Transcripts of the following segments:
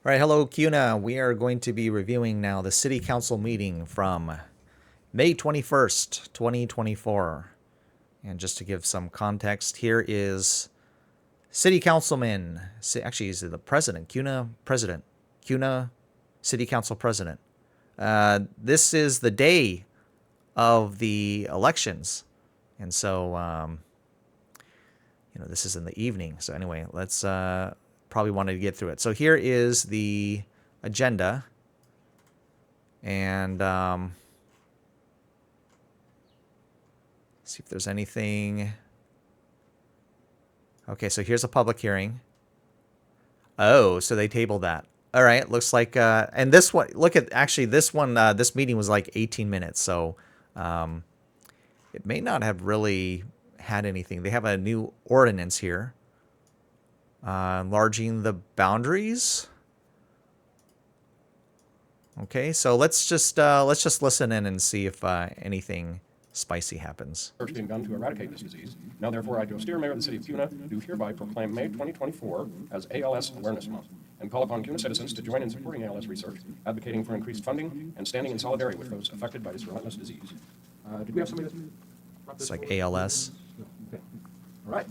All right, hello, Kuna. We are going to be reviewing now the City Council meeting from May 21st, 2024. And just to give some context, here is City Councilman, actually he's the President, Kuna City Council President. This is the day of the elections. And so, this is in the evening. So anyway, let's... probably wanted to get through it. So here is the agenda. And see if there's anything. Okay, so here's a public hearing. Oh, so they tabled that. All right, looks like, and this one, look at, actually this one, this meeting was like 18 minutes. So it may not have really had anything. They have a new ordinance here. Enlarging the boundaries. Okay, so let's just listen in and see if anything spicy happens. Research being done to eradicate this disease. Now, therefore, I, Joe Steer, Mayor of the City of Kuna, do hereby proclaim May 2024 as ALS Awareness Month, and call upon Kuna citizens to join in supporting ALS research, advocating for increased funding, and standing in solidarity with those affected by this relentless disease. Did we have somebody that... It's like ALS. Okay. All right.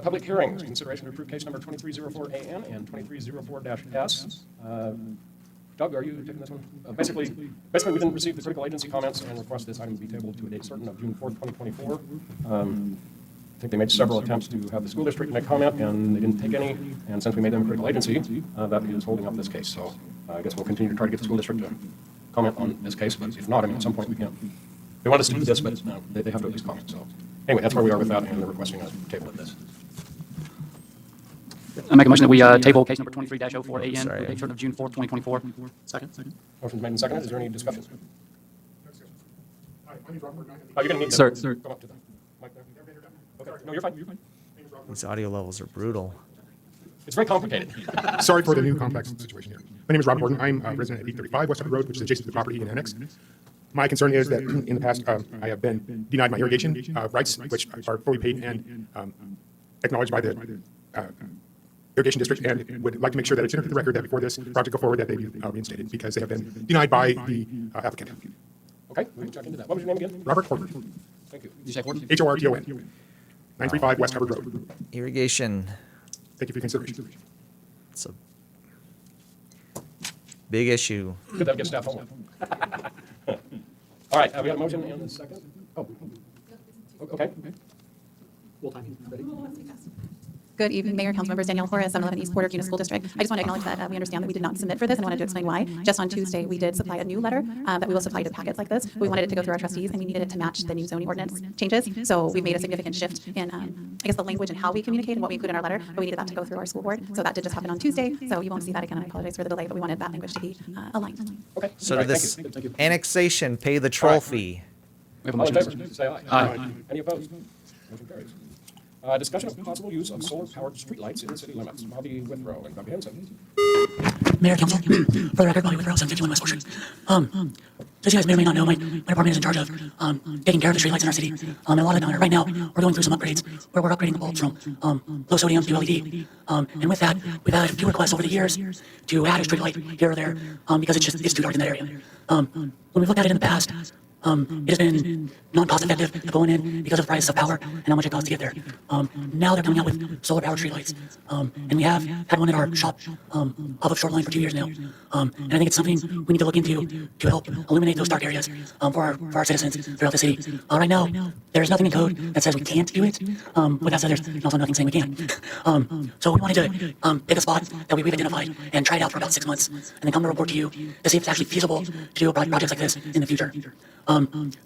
Public hearings, consideration to approve case number 2304AN and 2304-S. Doug, are you taking this one? Basically, we didn't receive the critical agency comments and request this item be tabled to a date certain of June 4th, 2024. I think they made several attempts to have the school district make comment, and they didn't take any. And since we made them a critical agency, that is holding up this case. So I guess we'll continue to try to get the school district to comment on this case. But if not, I mean, at some point we can't. They want us to do this, but they have to at least comment. So anyway, that's where we are with that, and they're requesting a table of this. I make a motion that we table case number 23-04AN for date certain of June 4th, 2024. Second. Motion's made and seconded. Is there any discussion? Oh, you're going to need Sir. to come up to the mic there. Okay. No, you're fine. These audio levels are brutal. It's very complicated. Sorry for the new complex situation here. My name is Robert Gordon. I'm a resident at 835 West Hubbard Road, which is adjacent to the property in Annex. My concern is that in the past, I have been denied my irrigation rights, which are fully paid and acknowledged by the irrigation district, and would like to make sure that it's entered to the record that before this project go forward that they be reinstated because they have been denied by the applicant. Okay, we'll check into that. What was your name again? Robert Horton. Thank you. Did you say Horton? Horton. 935 West Hubbard Road. Irrigation. Thank you for your consideration. It's a big issue. Good that gets staff home. All right, we got a motion and a second. Oh, okay. Good evening, Mayor, Council members. Danielle Horace, 711 East Porter, Kuna School District. I just want to acknowledge that we understand that we did not submit for this, and I wanted to explain why. Just on Tuesday, we did supply a new letter that we will supply to packets like this. We wanted it to go through our trustees, and we needed it to match the new zoning ordinance changes. So we've made a significant shift in, I guess, the language and how we communicate and what we include in our letter, but we needed that to go through our school board. So that did just happen on Tuesday. So you won't see that again, and I apologize for the delay, but we wanted that language to be aligned. Okay. So All did right, this thank you. annexation pay the troll fee? We have a All in motion. favor, say aye. Aye. Any opposed? Motion carries. Discussion of possible use of solar-powered streetlights in the city limits. Bobby Withrow and Bobby Henson. Mayor, Council, for the record, Bobby Withrow, 751 West 4th Street. As you guys may or may not know, my department is in charge of taking care of the streetlights in our city. And a lot of them, right now, we're going through some upgrades where we're upgrading the bulbs from low sodium to LED. And with that, we've had a few requests over the years to add a streetlight here or there because it's too dark in that area. When we've looked at it in the past, it has been non-cost effective to go in because of the price of power and how much it costs to get there. Now they're coming out with solar-powered streetlights, and we have had one at our shop off of Shoreline for 2 years now. And I think it's something we need to look into to help illuminate those dark areas for our citizens throughout the city. Right now, there's nothing in code that says we can't do it. With that said, there's also nothing saying we can. So we wanted to pick a spot that we've identified and try it out for about 6 months, and then come to report to you to see if it's actually feasible to do projects like this in the future.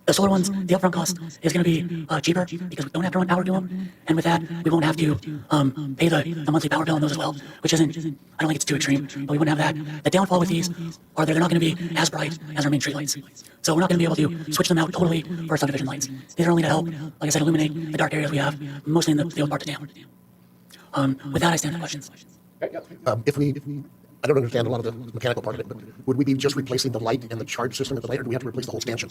The solar ones, the upfront cost is going to be cheaper because we don't have to run power to them, and with that, we won't have to pay the monthly power bill on those as well, which isn't, I don't think it's too extreme, but we wouldn't have that. The downfall with these are they're not going to be as bright as our main street lights, so we're not going to be able to switch them out totally for subdivision lights. These are only to help, like I said, illuminate the dark areas we have, mostly in the old part of town. With that, I stand for questions. Okay, yeah. If we I don't understand a lot of the mechanical part of it, but would we be just replacing the light and the charge system at the light, or do we have to replace the whole stanchion?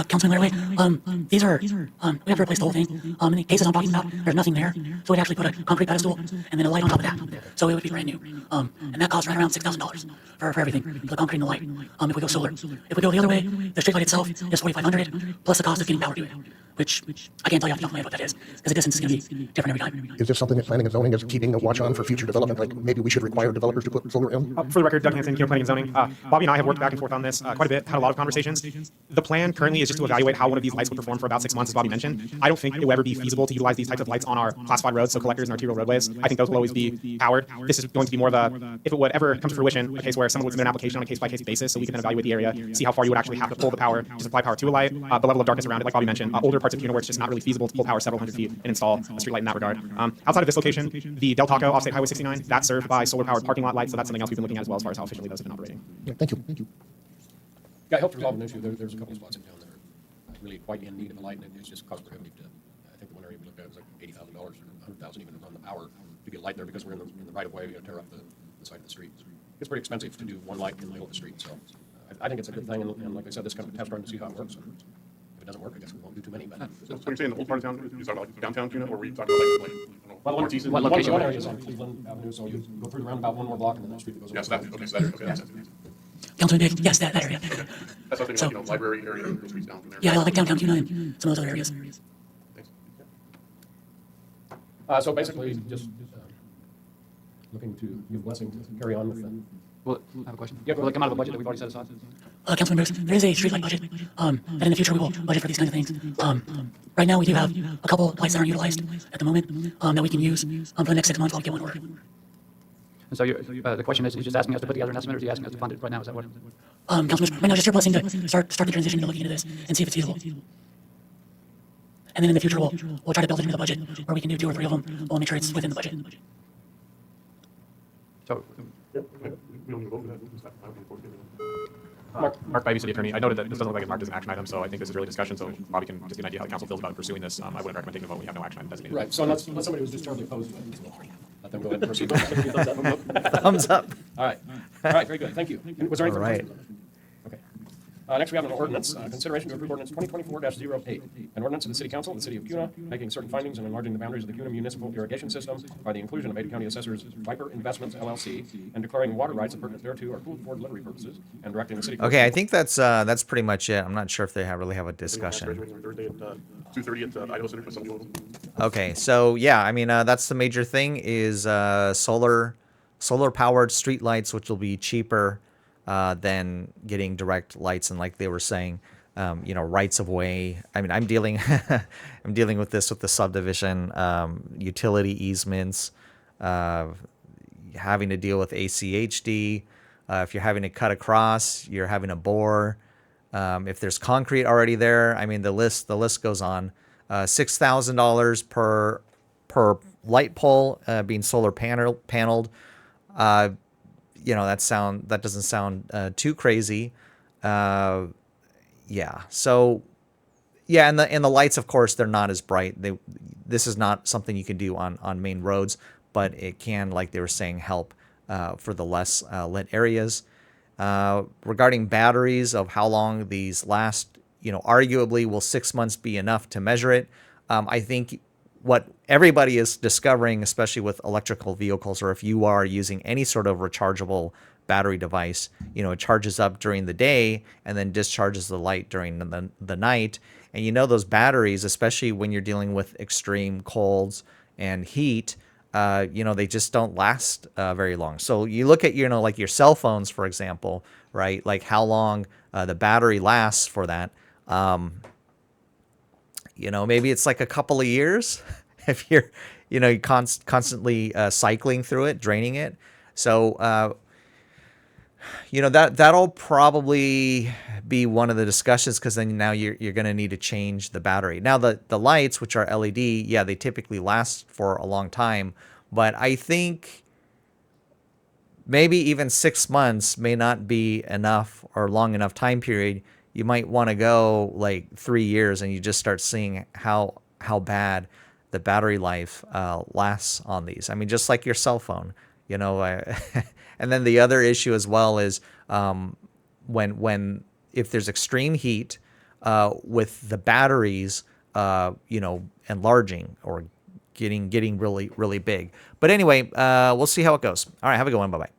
Councilman Laraway, these are, we have to replace the whole thing. In the cases I'm talking about, there's nothing there. So we'd actually put a concrete pedestal and then a light on top of that. So it would be brand new. And that costs right around $6,000 for everything, for the concrete and the light. If we go solar. If we go the other way, the street light itself is $4,500 plus the cost of getting power to it, which I can't tell you off the top of my head what that is, because the distance is going to be different every time. Is this something that planning and zoning is keeping a watch on for future development? Like maybe we should require developers to put solar in? For the record, Doug Hanson, Planning and Zoning. Bobby and I have worked back and forth on this quite a bit, had a lot of conversations. The plan currently is just to evaluate how one of these lights would perform for about 6 months, as Bobby mentioned. I don't think it will ever be feasible to utilize these types of lights on our classified roads, so collectors and arterial roadways. I think those will always be powered. This is going to be more of a, if it would ever come to fruition, a case where someone would submit an application on a case-by-case basis, so we can then evaluate the area, see how far you would actually have to pull the power to supply power to a light, the level of darkness around it, like Bobby mentioned. Older parts of Kuna where it's just not really feasible to pull power several hundred feet and install a street light in that regard. Outside of this location, the Del Taco off State Highway 69, that's served by solar-powered parking lot lights, so that's something else we've been looking at as well as far as how efficiently those have been operating. Yeah, thank you. Thank you. Yeah, I helped resolve an issue. There's a couple of spots in town that are really quite in need of a light, and it's just cost prohibitive to, I think the one area we looked at was like $80,000 or $100,000 even on the power to get light there because we're in the right of way, tear up the side of the street. It's pretty expensive to do one light in the middle of the street, so I think it's a good thing, and like I said, this kind of a test run to see how it works. And if it doesn't work, I guess we won't do too many, but. So when you're saying the whole part of town, you're talking about downtown Kuna, or were you talking about like I don't know, Well, northeast? what location? One area is on Cleveland Avenue, so you go through the roundabout one more block and then that street that goes. Yeah, so that, okay, so that, okay, that's it. Councilman Biggs, yes, that area. That's something like, you know, library area, the streets down from there. Yeah, like downtown Kuna and some of those other areas. Thanks. So basically, just looking to give blessing to carry on with the. Well, I have a question. Yeah, go Will it ahead. come out of the budget that we've already set aside? Councilman Briggs, there is a streetlight budget, that in the future we will budget for these kinds of things. Right now, we do have a couple lights that aren't utilized at the moment, that we can use, for the next 6 months while we get one order. And so the question is, just asking us to put together an estimate, or is he asking us to fund it right now? Is that what? Councilman, right now, just your blessing to start the transition to looking into this and see if it's feasible. And then in the future, we'll try to build it into the budget, where we can do 2 or 3 of them, we'll make sure it's within the budget. So, We don't need to vote for that. Just that would be the Mark Bybee, city attorney. I noted that this doesn't look like it's marked as an action item, so I think this is really discussion, so Bobby can just get an idea how the council feels about pursuing this. I wouldn't recommend taking a vote. We have no action item designated. Right, so unless somebody was just terribly opposed to it, let them go ahead and proceed. Thumbs up. All right, very good, thank you. Was there anything? All right. Okay. Next, we have an ordinance, consideration to approve ordinance 2024-08, an ordinance of the City Council of the City of Kuna, making certain findings and enlarging the boundaries of the Kuna municipal irrigation system by the inclusion of Ada County Assessors Viper Investments LLC, and declaring water rights appurtenant thereto are pooled for delivery purposes, and directing the city. Okay, I think that's pretty much it. I'm not sure if they really have a discussion. Graduating on Thursday at 2:30 at Idaho Center for some people. Okay, so yeah, I mean that's the major thing is solar powered street lights, which will be cheaper than getting direct lights, and like they were saying, rights of way. I mean, I'm dealing with this with the subdivision, utility easements, having to deal with ACHD. If you're having to cut across, you're having to bore. If there's concrete already there, I mean the list goes on. $6,000 per light pole being solar paneled. That doesn't sound too crazy. Yeah. So yeah, and the lights, of course, they're not as bright. This is not something you can do on main roads, but it can, like they were saying, help for the less lit areas. Regarding batteries, of how long these last, arguably will 6 months be enough to measure it? I think what everybody is discovering, especially with electrical vehicles, or if you are using any sort of rechargeable battery device, it charges up during the day and then discharges the light during the night. And those batteries, especially when you're dealing with extreme colds and heat, they just don't last very long. So you look at, like your cell phones, for example, right? Like how long the battery lasts for that. Maybe it's like a couple of years if you're, constantly cycling through it, draining it. So, that'll probably be one of the discussions, because then now you're going to need to change the battery. Now the lights, which are LED, yeah, they typically last for a long time, but I think maybe even 6 months may not be enough or long enough time period. You might want to go like 3 years, and you just start seeing how bad the battery life lasts on these. I mean, just like your cell phone, And then the other issue as well is when if there's extreme heat with the batteries, enlarging or getting really big. But anyway, we'll see how it goes. All right, have a good one. Bye bye.